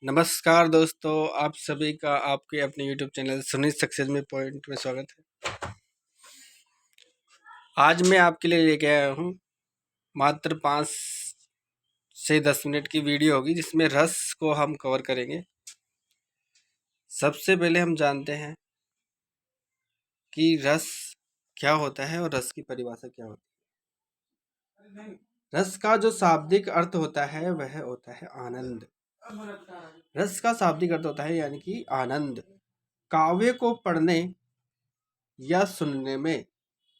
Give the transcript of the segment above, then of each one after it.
नमस्कार दोस्तों, आप सभी का आपके अपने YouTube चैनल सुनील सक्सेस में पॉइंट में स्वागत है। आज मैं आपके लिए लेके आया हूँ मात्र 5 से 10 मिनट की वीडियो होगी जिसमें रस को हम कवर करेंगे। सबसे पहले हम जानते हैं कि रस क्या होता है और रस की परिभाषा क्या होती है। रस का जो शाब्दिक अर्थ होता है वह होता है आनंद। रस का शाब्दिक अर्थ होता है यानी कि आनंद। काव्य को पढ़ने या सुनने में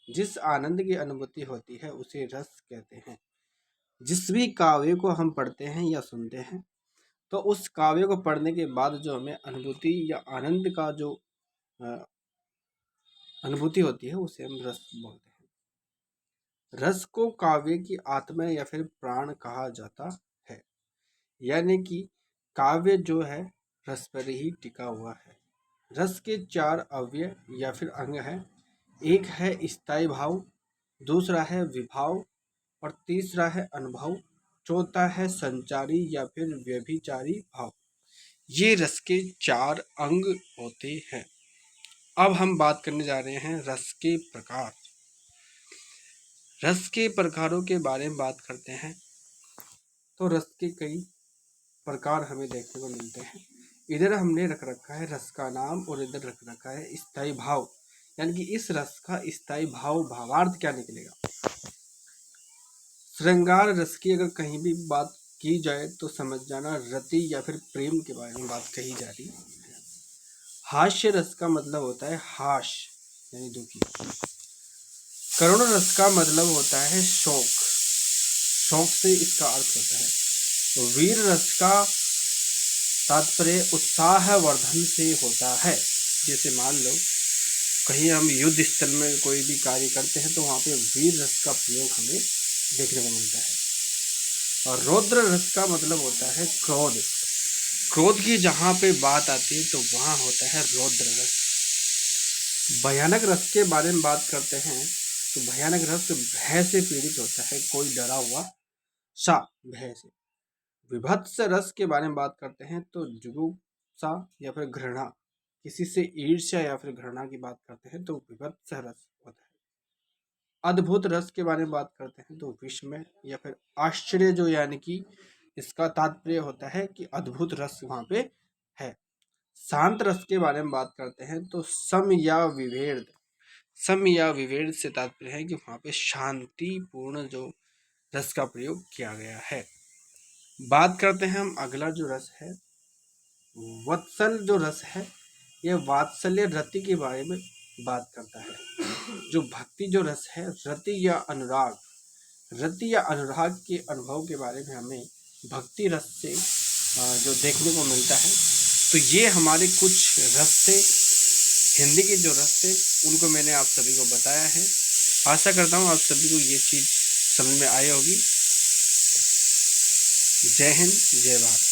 जिस आनंद की अनुभूति होती है उसे रस कहते हैं। जिस भी काव्य को हम पढ़ते हैं या सुनते हैं तो उस काव्य को पढ़ने के बाद जो हमें अनुभूति या आनंद का जो अनुभूति होती है उसे हम रस बोलते हैं। रस को काव्य की आत्मा या फिर प्राण कहा जाता है, यानी कि काव्य जो है रस पर ही टिका हुआ है। रस के 4 अवयव या फिर अंग हैं। एक है स्थायी भाव, दूसरा है विभाव और तीसरा है अनुभव, चौथा है संचारी या फिर व्यभिचारी भाव। ये रस के 4 अंग होते हैं। अब हम बात करने जा रहे हैं रस के प्रकार। रस के प्रकारों के बारे में बात करते हैं तो रस के कई प्रकार हमें देखने को मिलते हैं। इधर हमने रख रखा है रस का नाम और इधर रख रखा है स्थायी भाव, यानी कि इस रस का स्थायी भाव भावार्थ क्या निकलेगा। श्रृंगार रस की अगर कहीं भी बात की जाए तो समझ जाना रति या फिर प्रेम के बारे में बात कही जा रही है। हास्य रस का मतलब होता है हाश यानी दुखी। करुण रस का मतलब होता है शोक, शोक से इसका अर्थ होता है। तो वीर रस का तात्पर्य उत्साह वर्धन से होता है। जैसे मान लो कहीं हम युद्ध स्थल में कोई भी कार्य करते हैं तो वहाँ पे वीर रस का प्रयोग हमें देखने को मिलता है। और रौद्र रस का मतलब होता है क्रोध। क्रोध की जहाँ पे बात आती है तो वहाँ होता है रौद्र रस। भयानक रस के बारे में बात करते हैं तो भयानक रस भय से पीड़ित होता है, कोई डरा हुआ सा भय से। विभत्स रस के बारे में बात करते हैं तो जुगुप्सा या फिर घृणा, किसी से ईर्ष्या या फिर घृणा की बात करते हैं तो विभत्स रस होता है। अद्भुत रस के बारे में बात करते हैं तो विस्मय या फिर आश्चर्य, जो यानी कि इसका तात्पर्य होता है कि अद्भुत रस वहाँ पे है। शांत रस के बारे में बात करते हैं तो सम या विभेद, सम या विभेद से तात्पर्य है कि वहाँ पे शांतिपूर्ण जो रस का प्रयोग किया गया है। बात करते हैं हम अगला जो रस है वत्सल जो रस है, यह वात्सल्य रति के बारे में बात करता है। जो भक्ति जो रस है रति या अनुराग, रति या अनुराग के अनुभव के बारे में हमें भक्ति रस से जो देखने को मिलता है। तो ये हमारे कुछ रस थे, हिंदी के जो रस थे उनको मैंने आप सभी को बताया है। आशा करता हूँ आप सभी को ये चीज़ समझ में आई होगी। जय हिंद, जय भारत।